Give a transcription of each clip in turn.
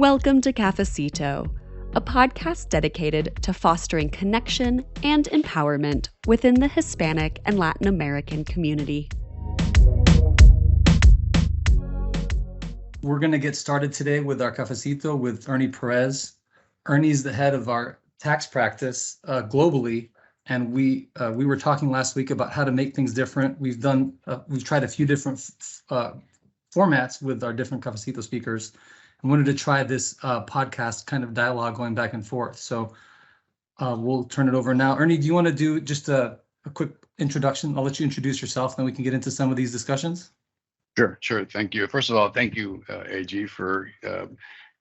Welcome to Cafecito, a podcast dedicated to fostering connection and empowerment within the Hispanic and Latin American community. We're going to get started today with our Cafecito with Ernie Perez. Ernie's the head of our tax practice globally, and we were talking last week about how to make things different. We've tried a few different formats with our different Cafecito speakers, and wanted to try this podcast kind of dialogue going back and forth. So we'll turn it over now. Ernie, do you want to do just a quick introduction? I'll let you introduce yourself, then we can get into some of these discussions. Sure. Thank you. First of all, thank you, AG, for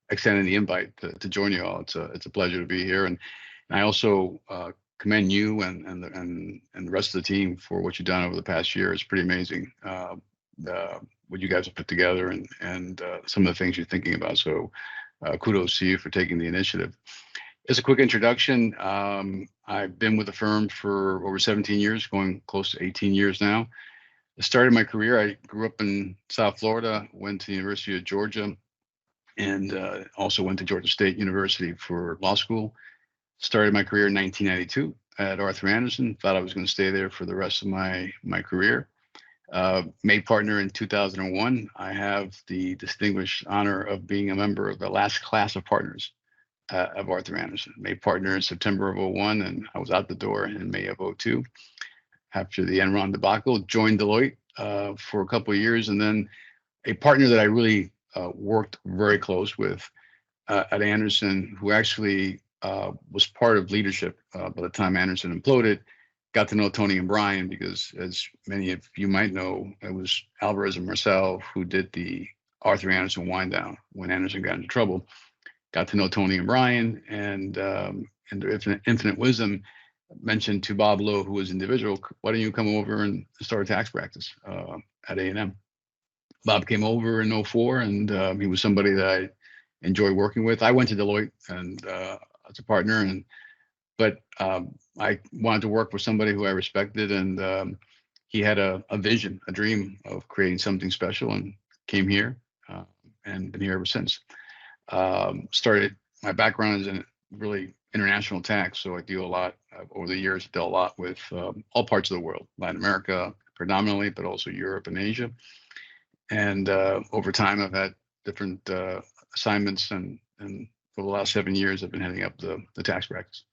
extending the invite to join you all. It's a pleasure to be here, and I also commend you and the rest of the team for what you've done over the past year. It's pretty amazing what you guys have put together and some of the things you're thinking about. So kudos to you for taking the initiative. As a quick introduction, I've been with the firm for over 17 years, going close to 18 years now. I started my career, I grew up in South Florida, went to the University of Georgia, and also went to Georgia State University for law school. Started my career in 1992 at Arthur Andersen, thought I was going to stay there for the rest of my career. Made partner in 2001. I have the distinguished honor of being a member of the last class of partners of Arthur Andersen. Made partner in September of 01, and I was out the door in May of 02. After the Enron debacle, joined Deloitte for a couple of years, and then a partner that I really worked very close with at Andersen, who actually was part of leadership by the time Andersen imploded. Got to know Tony and Brian because, as many of you might know, it was Alvarez and Marcel who did the Arthur Andersen wind down when Andersen got into trouble. Got to know Tony and Brian, and in their infinite wisdom, mentioned to Bob Lowe, who was individual, why don't you come over and start a tax practice at A&M? Bob came over in 04, and he was somebody that I enjoyed working with. I went to Deloitte and as a partner, but I wanted to work with somebody who I respected, and he had a vision, a dream of creating something special, and came here and been here ever since. Started, my background is in really international tax, so I deal a lot over the years. Dealt a lot with all parts of the world, Latin America predominantly, but also Europe and Asia. And over time, I've had different assignments, and for the last 7 years, I've been heading up the tax practice.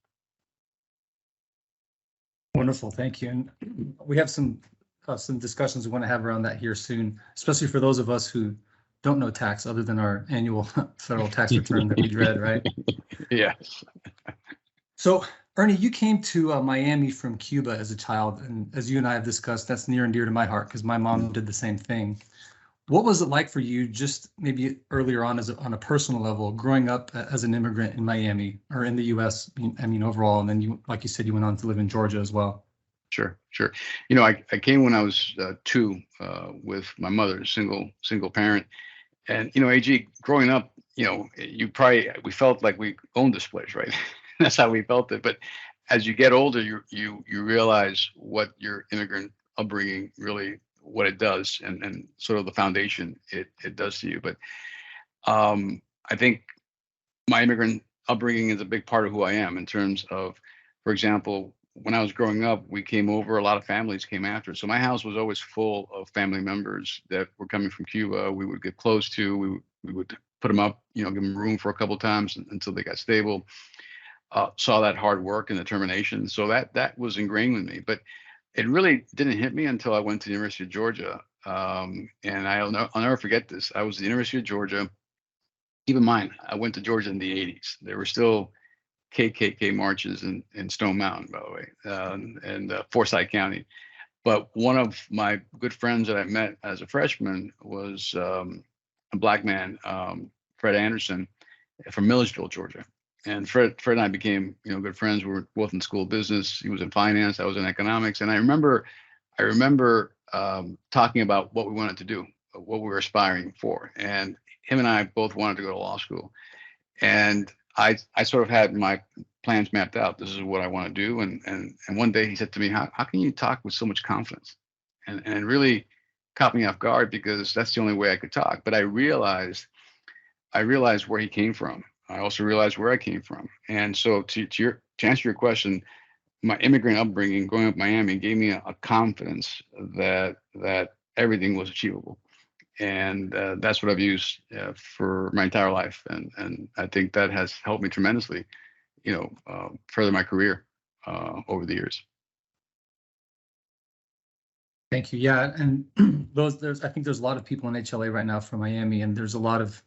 Wonderful, thank you. And we have some discussions we want to have around that here soon, especially for those of us who don't know tax other than our annual federal tax return that we dread, right? Yes. So, Ernie, you came to Miami from Cuba as a child, and as you and I have discussed, that's near and dear to my heart because my mom did the same thing. What was it like for you, just maybe earlier on on a personal level, growing up as an immigrant in Miami or in the U.S., I mean, overall, and then you, like you said, you went on to live in Georgia as well? Sure. You know, I came when I was 2 with my mother, single parent. And, you know, AG, growing up, you know, we felt like we owned this place, right? That's how we felt it. But as you get older, you realize what your immigrant upbringing really, what it does, and sort of the foundation it does to you. But I think my immigrant upbringing is a big part of who I am in terms of, for example, when I was growing up, we came over, a lot of families came after. So my house was always full of family members that were coming from Cuba. We would get close to, we would put them up, you know, give them room for a couple of times until they got stable. Saw that hard work and determination. So that was ingrained with me. But it really didn't hit me until I went to the University of Georgia. And I'll never forget this. I was at the University of Georgia. Keep in mind, I went to Georgia in the 80s. There were still KKK marches in Stone Mountain, by the way, and Forsyth County. But one of my good friends that I met as a freshman was a Black man, Fred Anderson, from Milledgeville, Georgia. And Fred and I became, you know, good friends. We were both in school of business. He was in finance, I was in economics. And I remember talking about what we wanted to do, what we were aspiring for. And him and I both wanted to go to law school. And I sort of had my plans mapped out. This is what I want to do. And one day he said to me, how can you talk with so much confidence? And really caught me off guard because that's the only way I could talk. But I realized I realized where he came from. I also realized where I came from. And so to answer your question, my immigrant upbringing, growing up in Miami, gave me a confidence that everything was achievable, and that's what I've used for my entire life, and I think that has helped me tremendously, further my career over the years. Thank you. Yeah, and I think there's a lot of people in HLA right now from Miami, and there's a lot of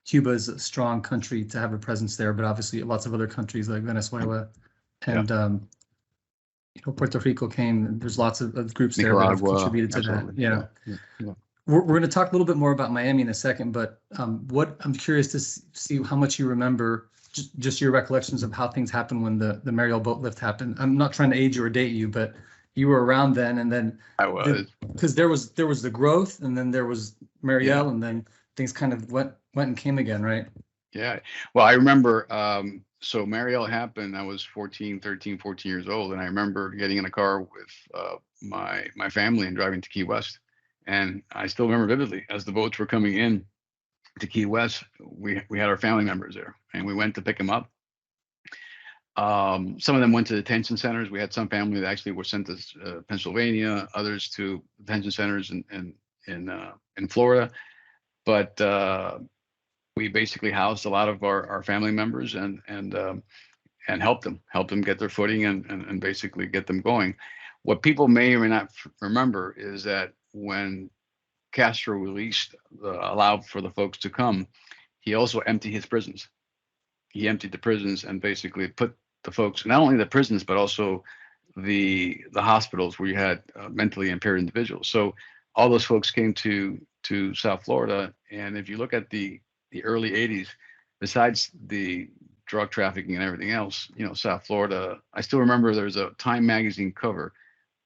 Cuba is a strong country to have a presence there, but obviously lots of other countries like Venezuela and Puerto Rico came. And there's lots of groups there that have contributed to that. Yeah. We're going to talk a little bit more about Miami in a second, but what I'm curious to see how much you remember, just your recollections of how things happened when the Mariel boat lift happened. I'm not trying to age you or date you, but you were around then, and then I was, because there was the growth, and then there was Mariel, and then things kind of went and came again, right? Yeah. Well, I remember, so Mariel happened, I was 13, 14 years old. And I remember getting in a car with my family and driving to Key West. And I still remember vividly, as the boats were coming in to Key West, we had our family members there, and we went to pick them up. Some of them went to detention centers. We had some family that actually were sent to Pennsylvania, others to detention centers in Florida. But we basically housed a lot of our family members and helped them get their footing and basically get them going. What people may or may not remember is that when Castro allowed for the folks to come, he also emptied his prisons. He emptied the prisons and basically put the folks, not only the prisons, but also the hospitals where you had mentally impaired individuals. So all those folks came to South Florida. And if you look at the early 80s, besides the drug trafficking and everything else, South Florida, I still remember there's a Time magazine cover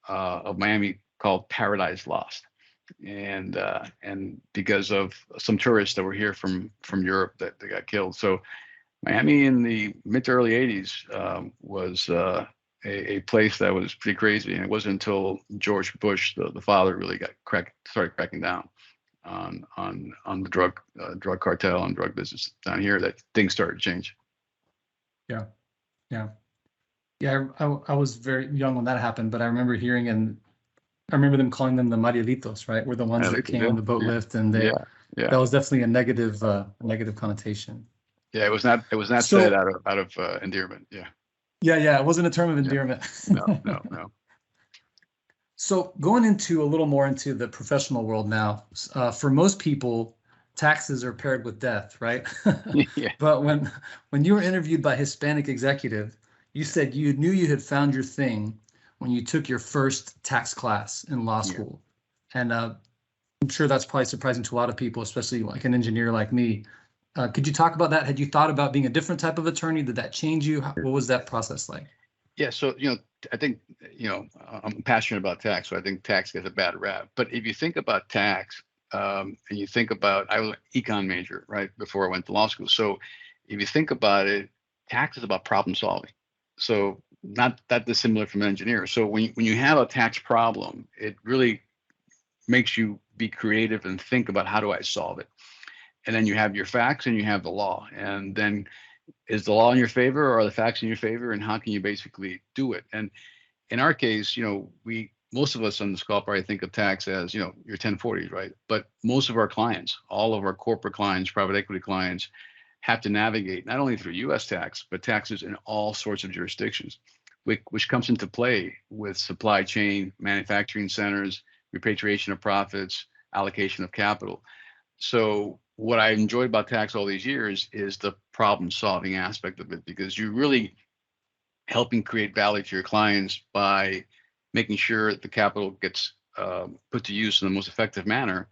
of Miami called Paradise Lost. And because of some tourists that were here from Europe that they got killed. So Miami in the mid to early 80s was a place that was pretty crazy. And it wasn't until George Bush, the father, really started cracking down on the drug cartel and drug business down here, that things started to change. Yeah. I was very young when that happened, but I remember hearing, and I remember them calling them the Marielitos, right? Were the ones that came on the boat lift, and that was definitely a negative connotation. Yeah, it was not said out of endearment. Yeah, it wasn't a term of endearment. No. So going into a little more into the professional world now, for most people, taxes are paired with death, right? Yeah. But when you were interviewed by Hispanic Executive, you said you knew you had found your thing when you took your first tax class in law school. And I'm sure that's probably surprising to a lot of people, especially like an engineer like me. Could you talk about that? Had you thought about being a different type of attorney? Did that change you? What was that process like? Yeah, so I think I'm passionate about tax, so I think tax gets a bad rap. But if you think about tax, and you think about, I was an econ major right before I went to law school. So if you think about it, tax is about problem solving. So not that dissimilar from an engineer. So when you have a tax problem, it really makes you be creative and think about, how do I solve it? And then you have your facts and you have the law. And then is the law in your favor, or are the facts in your favor, and how can you basically do it? And in our case, most of us on this call probably think of tax as, your 1040s, right? But most of our clients, all of our corporate clients, private equity clients, have to navigate not only through U.S. tax, but taxes in all sorts of jurisdictions, which comes into play with supply chain, manufacturing centers, repatriation of profits, allocation of capital. So what I enjoyed about tax all these years is the problem solving aspect of it, because you're really helping create value to your clients by making sure the capital gets put to use in the most effective manner,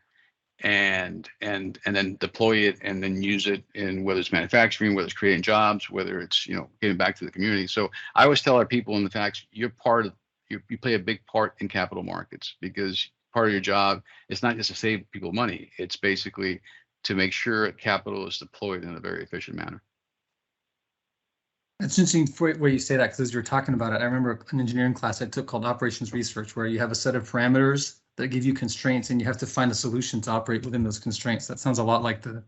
and then deploy it and then use it in, whether it's manufacturing, whether it's creating jobs, whether it's giving back to the community. So I always tell our people in the tax, you play a big part in capital markets, because part of your job is not just to save people money, it's basically to make sure capital is deployed in a very efficient manner. It's interesting where you say that, because as you're talking about it, I remember an engineering class I took called Operations Research, where you have a set of parameters that give you constraints, and you have to find a solution to operate within those constraints. That sounds a lot like the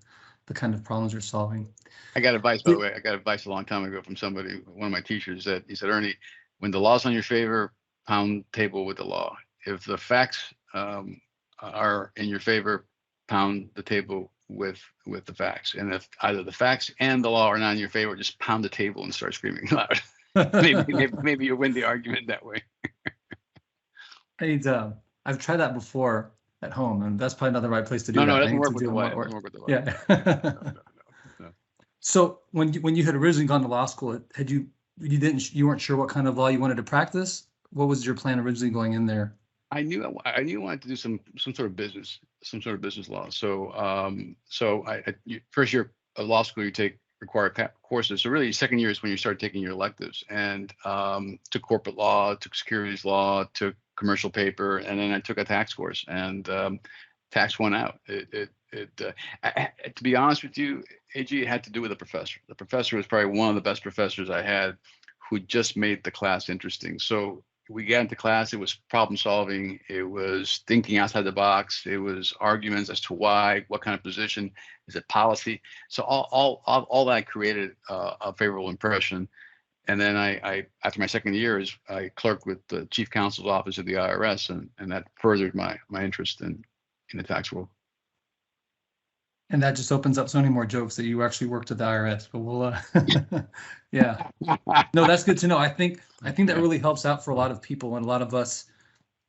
the kind of problems you're solving. I got advice, by the way. I got advice a long time ago from somebody, one of my teachers, that he said, Ernie, when the law's on your favor, pound table with the law. If the facts are in your favor, pound the table with the facts. And if either the facts and the law are not in your favor, just pound the table and start screaming loud. maybe you win the argument that way. I've tried that before at home, and that's probably not the right place to do No, that. it doesn't work with the wife. Yeah. No. So when you had originally gone to law school, you weren't sure what kind of law you wanted to practice? What was your plan originally going in there? I knew I wanted to do some sort of business law. So first year of law school, you take required courses. So really, second year is when you start taking your electives, and took corporate law, took securities law, took commercial paper, and then I took a tax course, and tax won out. To be honest with you, AG, it had to do with the professor. The professor was probably one of the best professors I had, who just made the class interesting. So we got into class, it was problem solving, it was thinking outside the box, it was arguments as to why, what kind of position, is it policy? So all that created a favorable impression. And then I after my second year, I clerked with the chief counsel's office of the IRS, and that furthered my interest in the tax world. And that just opens up so many more jokes that you actually worked at the IRS. But we'll, yeah. No, that's good to know. I think that really helps out for a lot of people, and a lot of us,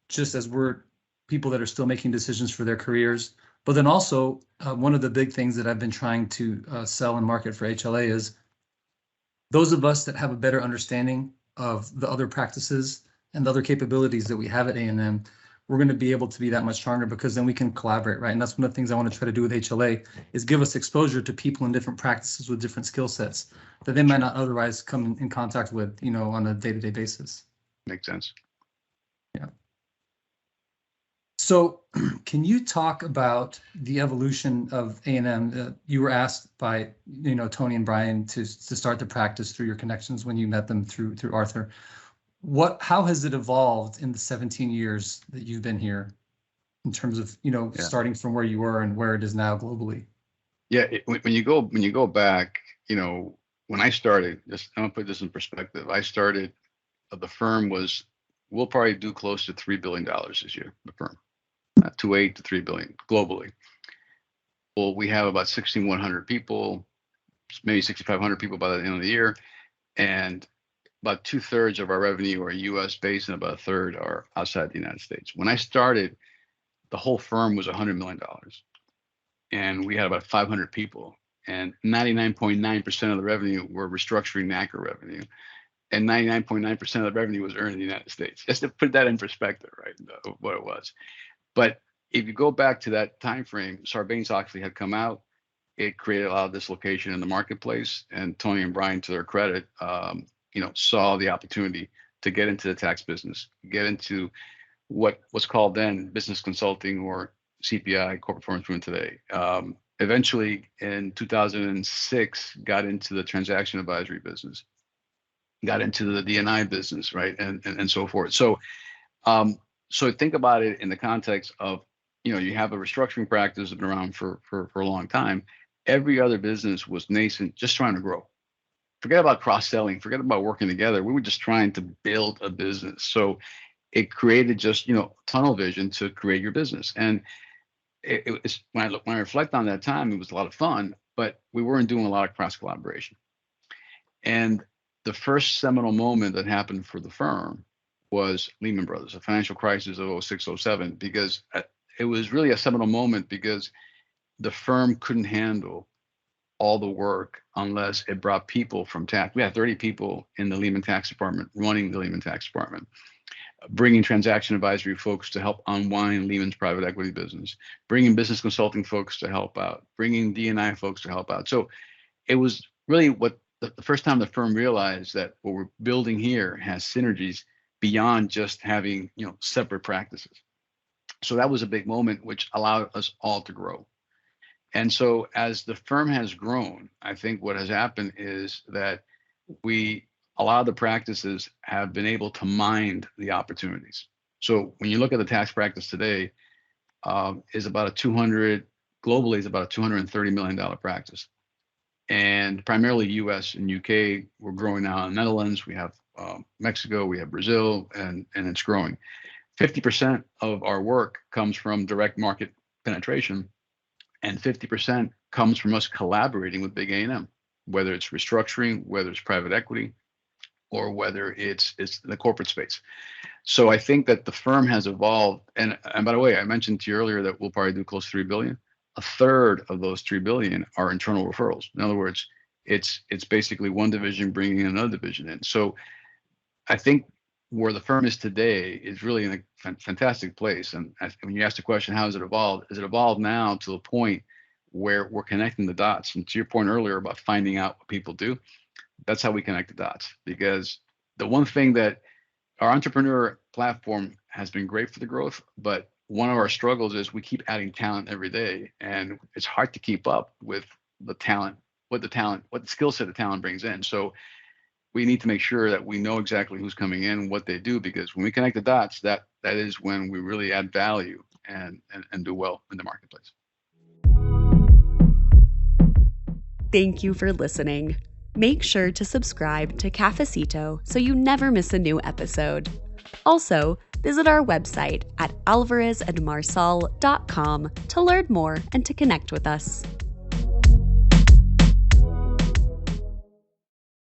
just as we're people that are still making decisions for their careers. But then also, one of the big things that I've been trying to sell and market for HLA is those of us that have a better understanding of the other practices and the other capabilities that we have at A&M, we're going to be able to be that much stronger, because then we can collaborate, right? And that's one of the things I want to try to do with HLA, is give us exposure to people in different practices with different skill sets that they might not otherwise come in contact with, on a day-to-day basis. Makes sense. Yeah. So can you talk about the evolution of A&M? You were asked by, Tony and Brian to start the practice through your connections when you met them through Arthur. How has it evolved in the 17 years that you've been here, in terms of, starting from where you were and where it is now globally? Yeah, when you go back, when I started, I'm gonna put this in perspective. I started, the firm we'll probably do close to $3 billion this year, the firm, 2.8 to 3 billion globally. Well, we have about 6,100 people, maybe 6,500 people by the end of the year, and about 2/3 of our revenue are U.S. based, and about 1/3 are outside the United States. When I started, the whole firm was $100 million, and we had about 500 people, and 99.9% of the revenue were restructuring NACA revenue, and 99.9% of the revenue was earned in the United States. Just to put that in perspective, right, what it was. But if you go back to that time frame, Sarbanes-Oxley had come out. It created a lot of dislocation in the marketplace, and Tony and Brian, to their credit, saw the opportunity to get into the tax business, get into what was called then business consulting, or CPI, corporate performance improvement today. Eventually, in 2006, got into the transaction advisory business, got into the D&I business, right, and so forth. So, so think about it in the context of, you have a restructuring practice that's been around for a long time. Every other business was nascent, just trying to grow. Forget about cross-selling, forget about working together. We were just trying to build a business. So it created just, tunnel vision to create your business. And it was, when I reflect on that time, it was a lot of fun, but we weren't doing a lot of cross collaboration. And the first seminal moment that happened for the firm was Lehman Brothers, the financial crisis of 06, 07, because it was really a seminal moment, because the firm couldn't handle all the work unless it brought people from tax. We had 30 people in the Lehman tax department, running the Lehman tax department, bringing transaction advisory folks to help unwind Lehman's private equity business, bringing business consulting folks to help out, bringing D&I folks to help out. So it was really what the first time the firm realized that what we're building here has synergies beyond just having, separate practices. So that was a big moment, which allowed us all to grow. And so as the firm has grown, I think what has happened is that a lot of the practices have been able to mind the opportunities. So when you look at the tax practice today, is about a $200 globally is about a $230 million practice. And primarily US and UK. We're growing now in the Netherlands. We have Mexico, we have Brazil, and it's growing. 50% of our work comes from direct market penetration, and 50% comes from us collaborating with big A&M, whether it's restructuring, whether it's private equity, or whether it's the corporate space. So I think that the firm has evolved. And by the way, I mentioned to you earlier that we'll probably do close to $3 billion. A third of those $3 billion are internal referrals. In other words, it's basically one division bringing in another division in. So I think where the firm is today is really in a fantastic place. And when you ask the question, how has it evolved? Has it evolved now to a point where we're connecting the dots? And to your point earlier about finding out what people do, that's how we connect the dots. Because the one thing that our entrepreneur platform has been great for the growth, but one of our struggles is we keep adding talent every day, and it's hard to keep up with the talent, what the skill set the talent brings in. So we need to make sure that we know exactly who's coming in, what they do, because when we connect the dots, that is when we really add value and do well in the marketplace. Thank you for listening. Make sure to subscribe to Cafecito so you never miss a new episode. Also, visit our website at alvarezandmarsal.com to learn more and to connect with us.